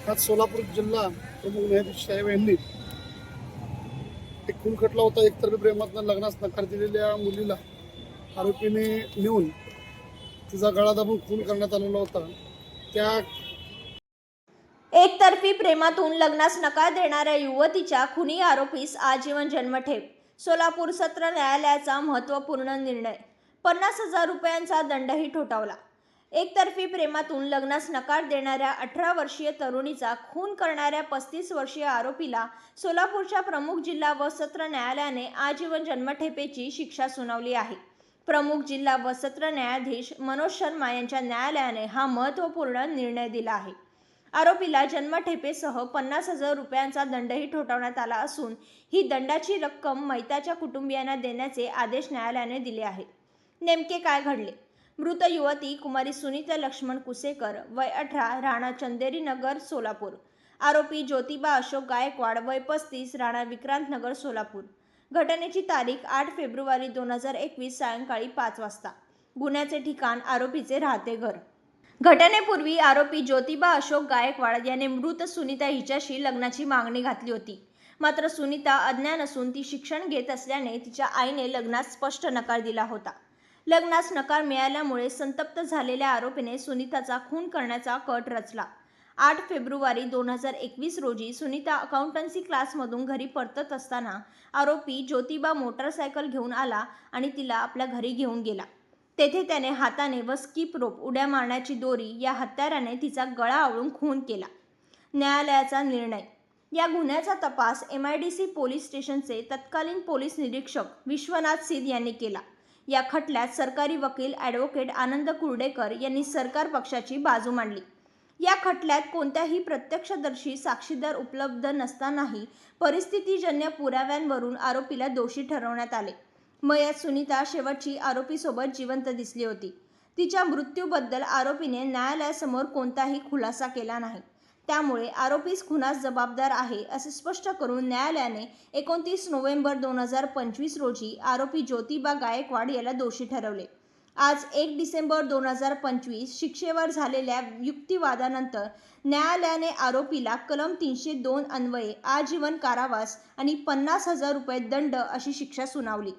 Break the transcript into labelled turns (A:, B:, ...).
A: आज सोलापूर जिल्हा प्रमुख न्यायाधीश साहेब यांनी एक खून खटला होता. एकतर्फी प्रेमातनं लग्नास नकार दिलेल्या मुलीला आरोपीने नेऊन तिचा गळा दाबून खून करण्यात आलेला होता. त्या
B: एकतर्फी प्रेमातून लग्नास नकार देणाऱ्या युवतीच्या खुनी आरोपीस आजीवन जन्मठेप. सोलापूर सत्र न्यायालयाचा महत्त्वपूर्ण निर्णय. 50,000 रुपयांचा दंडही ठोठावला. एकतर्फी प्रेमातून लग्नास नकार देणाऱ्या 18 वर्षीय तरुणीचा खून करणाऱ्या 35 वर्षीय आरोपीला सोलापूरच्या प्रमुख जिल्हा व सत्र न्यायालयाने आजीवन जन्मठेपेची शिक्षा सुनावली आहे. प्रमुख जिल्हा व सत्र न्यायाधीश मनोज शर्मा यांच्या न्यायालयाने हा महत्त्वपूर्ण निर्णय दिला आहे. आरोपीला जन्मठेपेसह 50,000 रुपयांचा दंडही ठोठावण्यात आला असून ही दंडाची रक्कम मैताच्या कुटुंबियांना देण्याचे आदेश न्यायालयाने दिले आहेत. नेमके काय घडले? मृत युवती कुमारी सुनीता लक्ष्मण कुसेकर, वय 18, राहणार चंदेरी नगर, सोलापूर. आरोपी ज्योतिबा अशोक गायकवाड, वय 35, राहणार विक्रांत नगर, सोलापूर. घटनेची तारीख 8 फेब्रुवारी 2021 सायंकाळी 5 वाजता. गुन्ह्याचे ठिकाण आरोपीचे राहते घर. घटनेपूर्वी आरोपी ज्योतिबा अशोक गायकवाड याने मृत सुनीता हिच्याशी लग्नाची मागणी घातली होती. मात्र सुनीता अज्ञान असून ती शिक्षण घेत असल्याने तिच्या आईने लग्नास स्पष्ट नकार दिला होता. लग्नास नकार मिळाल्यामुळे संतप्त झालेल्या आरोपीने सुनीताचा खून करण्याचा कट रचला. 8 फेब्रुवारी 2021 रोजी सुनीता अकाउंटन्सी क्लासमधून घरी परतत असताना आरोपी ज्योतिबा मोटारसायकल घेऊन आला आणि तिला आपल्या घरी घेऊन गेला. तेथे त्याने हाताने व स्किप रोप, उड्या मारण्याची दोरी या हत्याराने तिचा गळा आवळून खून केला. न्यायालयाचा निर्णय. या गुन्ह्याचा तपास MIDC पोलीस स्टेशनचे तत्कालीन पोलीस निरीक्षक विश्वनाथ सिद यांनी केला. या खटल्यात सरकारी वकील ॲडव्होकेट आनंद कुर्डेकर यांनी सरकार पक्षाची बाजू मांडली. या खटल्यात कोणत्याही प्रत्यक्षदर्शी साक्षीदार उपलब्ध नसतानाही परिस्थितीजन्य पुराव्यांवरून आरोपीला दोषी ठरवण्यात आले. मयत सुनीता शेवटची आरोपीसोबत जिवंत दिसली होती. तिच्या मृत्यूबद्दल आरोपीने न्यायालयासमोर कोणताही खुलासा केला नाही. त्यामुळे आरोपीस खुनास जबाबदार आहे असे स्पष्ट करून न्यायालयाने 29 नोव्हेंबर 2025 रोजी आरोपी ज्योतिबा गायकवाड याला दोषी ठरवले. आज 1 डिसेंबर 2025 शिक्षेवर झालेल्या युक्तिवादानंतर न्यायालयाने आरोपीला कलम 302 अन्वये आजीवन कारावास आणि 50,000 रुपये दंड अशी शिक्षा सुनावली.